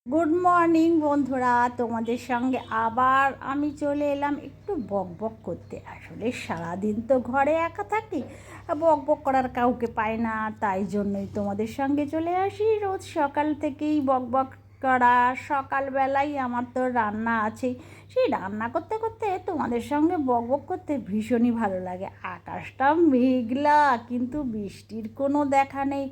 Good morning বন্ধুরা, তোমাদের সঙ্গে আবার আমি চলে এলাম একটু বক বক করতে। আসলে সারাদিন তো ঘরে একা থাকি, বক বক করার কাউকে পাই না, তাই জন্যই তোমাদের সঙ্গে চলে আসি। রোজ সকাল থেকেই বক বক করা। সকালবেলায় আমার তো রান্না আছেই, সেই রান্না করতে করতে তোমাদের সঙ্গে বক বক করতে ভীষণই ভালো লাগে। আকাশটা মেঘলা, কিন্তু বৃষ্টির কোনো দেখা নেই।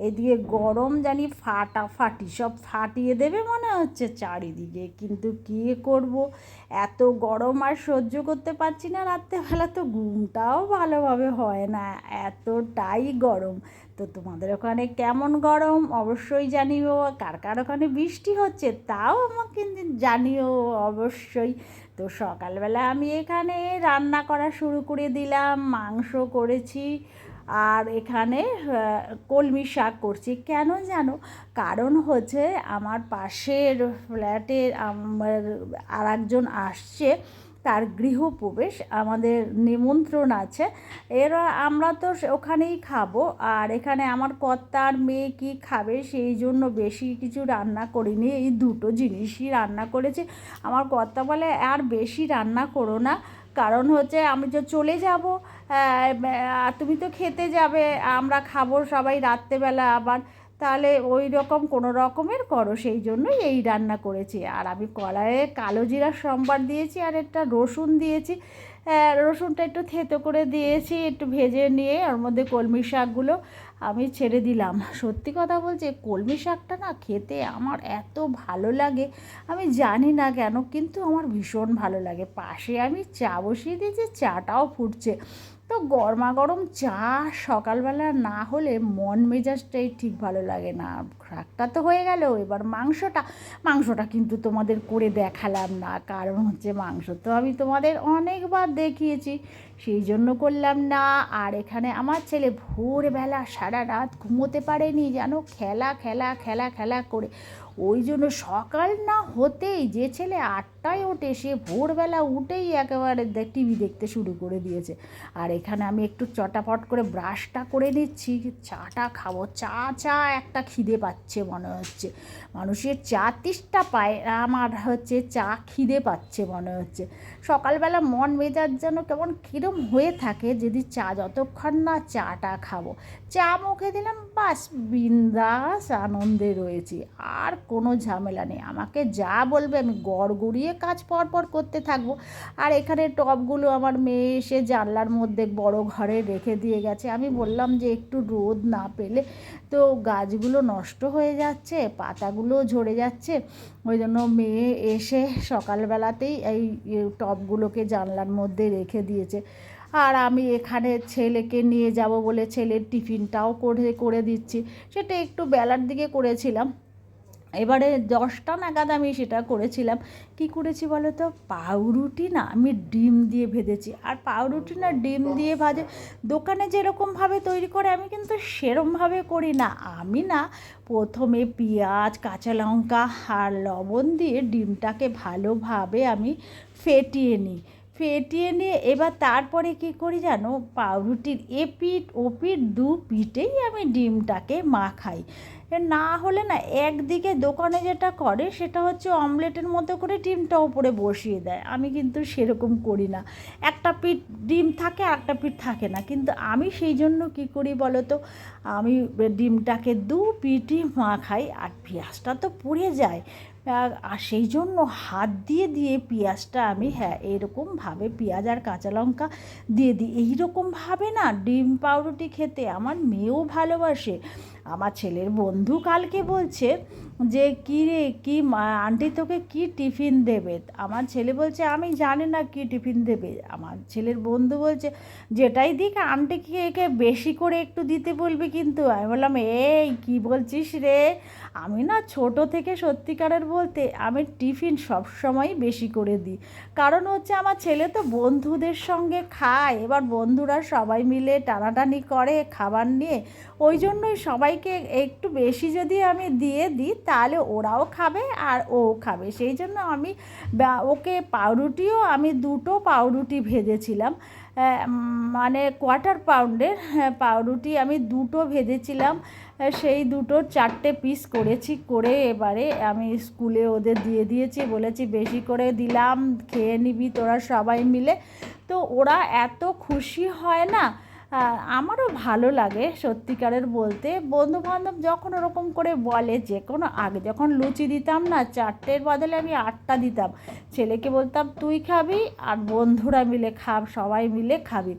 এদিকে গরম জানি ফাটাফাটি, সব ফাটিয়ে দেবে মনে হচ্ছে চারিদিকে, কিন্তু কী করব, এত গরম আর সহ্য করতে পারছি না। রাত্রেবেলা তো ঘুমটাও ভালোভাবে হয় না, এতটাই গরম। তো তোমাদের ওখানে কেমন গরম অবশ্যই জানিও, কার কার ওখানে বৃষ্টি হচ্ছে তাও আমাকে জানিও অবশ্যই। তো সকালবেলা আমি এখানে রান্না করা শুরু করে দিলাম, মাংস করেছি আর এখানে কলমি শাক করছি। কেন জানো? কারণ হচ্ছে আমার পাশের ফ্ল্যাটে আমার আর একজন আসছে, তার গৃহপ্রবেশ, আমাদের নিমন্ত্রণ আছে। আমরা তো ওখানেই খাবো, আর এখানে আমার কর্তার মেয়ে কি খাবে, সেই জন্য বেশি কিছু রান্না করিনি, এই দুটো জিনিসই রান্না করেছি। আমার কর্তা বলে আর বেশি রান্না করো না, কারণ হচ্ছে আমি যে চলে যাব, তুমি তো খেতে যাবে, আমরা খাবো সবাই রাত্রেবেলা আবার, তাহলে ওই রকম কোনো রকমের করো, সেই জন্যই এই রান্না করেছি। আর আমি কড়াইয়ে কালো জিরা সম্বার দিয়েছি, আর একটা রসুন দিয়েছি। রসুনটা একটু থেতো করে দিয়েছি, একটু ভেজে নিয়ে ওর মধ্যে কলমি শাকগুলো আমি ছেড়ে দিলাম। সত্যি কথা বলছি, কলমি শাকটা না খেতে আমার এত ভালো লাগে, আমি জানি না কেন, কিন্তু আমার ভীষণ ভালো লাগে। পাশে আমি চা বসিয়ে দিয়েছি, চাটাও ফুটছে। তো গরমা গরম চা সকালবেলা না হলে মন মেজাজটাই ঠিক ভালো লাগে না। শাকটা তো হয়ে গেল, এবার মাংসটা কিন্তু তোমাদের করে দেখালাম না, কারণ হচ্ছে মাংস তো আমি তোমাদের অনেকবার দেখিয়েছি, সেই জন্য করলাম না। আর এখানে আমার ছেলে ভোরবেলা সারা রাত ঘুমোতে পারেনি, যেন খেলা খেলা খেলা খেলা করে। ওই জন্য সকাল না হতেই, যে ছেলে 8টায় ওঠে সে ভোরবেলা উঠেই একেবারে টিভি দেখতে শুরু করে দিয়েছে। আর এখানে আমি একটু চটাপট করে ব্রাশটা করে নিচ্ছি, চাটা খাবো। চা চা একটা খিদে পাচ্ছে মনে হচ্ছে, মানুষের চা তেষ্টা পায়, আমার হচ্ছে চা খিদে পাচ্ছে মনে হচ্ছে। সকালবেলা মন মেজাজ যেন কেমন কীরম হয়ে থাকে, যদি চা যতক্ষণ না চাটা খাবো, চা মুখে দিলাম, বাস বিন্দাস আনন্দে রয়েছি, আর কোনো ঝামেলা নেই। আমাকে যা বলবে আমি গড়গড়িয়ে কাজ পরপর করতে থাকবো। আর এখানে টবগুলো আমার মেয়ে এসে জানলার মধ্যে বড় ঘরে রেখে দিয়ে গেছে। আমি বললাম যে একটু রোদ না পেলে তো গাছগুলো নষ্ট হয়ে যাচ্ছে, পাতাগুলো ঝরে যাচ্ছে, ওই জন্য মেয়ে এসে সকালবেলাতেই এই টবগুলোকে জানলার মধ্যে রেখে দিয়েছে। আর আমি এখানে ছেলেকে নিয়ে যাব বলে ছেলের টিফিনটাও করে দিচ্ছি, সেটা একটু বেলার দিকে করেছিলাম। এবারে 10টা নাগাদ আমি সেটা করেছিলাম। কি করেছি বলো তো? পাউরুটি না আমি ডিম দিয়ে ভেজেছি। আর পাউরুটি না ডিম দিয়ে ভাজে দোকানে যেরকমভাবে তৈরি করে, আমি কিন্তু সেরমভাবে করি না। আমি না প্রথমে পেঁয়াজ, কাঁচা লঙ্কা আর লবণ দিয়ে ডিমটাকে ভালোভাবে আমি ফেটিয়ে নিই। এবার তারপরে কী করি জানো? পাউরুটির এপিঠ ওপিঠ দু পিঠেই আমি ডিমটাকে মাখাই। না হলে না, একদিকে দোকানে যেটা করে সেটা হচ্ছে অমলেটের মতো করে ডিমটা ওপরে বসিয়ে দেয়, আমি কিন্তু সেরকম করি না। একটা পিঠ ডিম থাকে আর একটা পিঠ থাকে না, কিন্তু আমি সেই জন্য কী করি বলো তো? আমি ডিমটাকে দু পিঠই মাখাই, আর পেঁয়াজটা তো পুড়ে যায়, আর সেই জন্য হাত দিয়ে দিয়ে পেঁয়াজটা আমি এরকমভাবে পেঁয়াজ আর কাঁচা লঙ্কা দিয়ে দিই। এইরকমভাবে না ডিম পাউরুটি খেতে আমার মেয়েও ভালোবাসে। আমার ছেলের বন্ধু কালকে বলছে যে কী রে, কী আন্টি তোকে কী টিফিন দেবে? আমার ছেলে বলছে আমি জানি না কী টিফিন দেবে। আমার ছেলের বন্ধু বলছে যেটাই দিক আন্টিকে একে বেশি করে একটু দিতে বলবি কিন্তু। আমি বললাম এই কী বলছিস রে? আমি না ছোট থেকে সত্যিকারের বলতে আমি টিফিন সবসময়ই বেশি করে দিই, কারণ হচ্ছে আমার ছেলে তো বন্ধুদের সঙ্গে খায়, এবার বন্ধুরা সবাই মিলে টানাটানি করে খাবার নিয়ে, ওই জন্যই সবাইকে একটু বেশি যদি আমি দিয়ে দিই তাহলে ওরাও খাবে আর ও খাবে। সেই জন্য আমি ওকে পাউরুটিও আমি 2টো পাউরুটি ভেজেছিলাম, মানে কোয়ার্টার পাউন্ডের পাউরুটি আমি 2টো ভেজেছিলাম। সেই 2টোর 4টে পিস করেছি, করে এবারে আমি স্কুলে ওদের দিয়ে দিয়েছি, বলেছি বেশি করে দিলাম, খেয়ে নিবি তোরা সবাই মিলে। তো ওরা এত খুশি হয় না, আমারও ভালো লাগে সত্যিকারের বলতে। বন্ধুবান্ধব যখন ওরকম করে বলে, যে কোনো আগে যখন লুচি দিতাম না 4টের বদলে আমি 8টা দিতাম, ছেলেকে বলতাম তুই খাবি আর বন্ধুরা মিলে সবাই মিলে খাবি।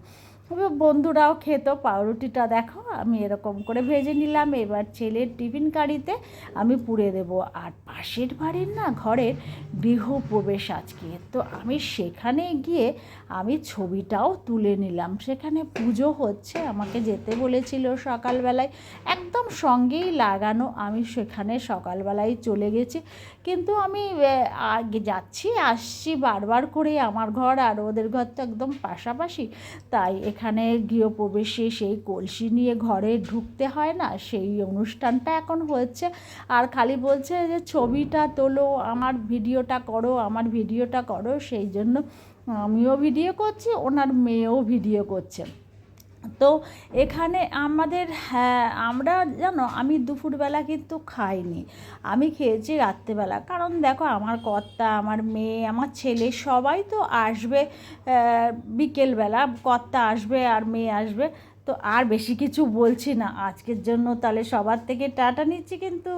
তবে বন্ধুরাও খেত। পাউরুটিটা দেখো আমি এরকম করে ভেজে নিলাম, এবার ছেলের টিফিন কারিতে আমি পুড়ে দেবো। আর পাশের বাড়ির না ঘরের গৃহপ্রবেশ আজকে, তো আমি সেখানে গিয়ে আমি ছবিটাও তুলে নিলাম। সেখানে পুজো হচ্ছে, আমাকে যেতে বলেছিল সকালবেলায়, একদম সঙ্গেই লাগানো। আমি সেখানে সকালবেলায় চলে গেছি, কিন্তু আমি আগে যাচ্ছি আসছি বারবার করে, আমার ঘর আর ওদের ঘর তো একদম পাশাপাশি, তাই এখানে গৃহপ্রবেশে সেই কলসি নিয়ে ঘরে ঢুকতে হয় না, সেই অনুষ্ঠানটা এখন হচ্ছে। আর খালি বলছে যে ছবিটা তোলো, আমার ভিডিওটা করো, আমার ভিডিওটা করো। সেই জন্য আমিও ভিডিও করছি, ওনার মেয়েও ভিডিও করছে। তো এখানে আমাদের, হ্যাঁ আমরা জানো আমি দুপুরবেলা কিন্তু খাইনি, আমি খেয়েছি রাত্রেবেলা। কারণ দেখো আমার কর্তা, আমার মেয়ে, আমার ছেলে সবাই তো আসবে বিকেলবেলা, কর্তা আসবে আর মেয়ে আসবে। তো আর বেশি কিছু বলছি না আজকের জন্য, তাহলে সবার থেকে টাটা নিচ্ছি কিন্তু।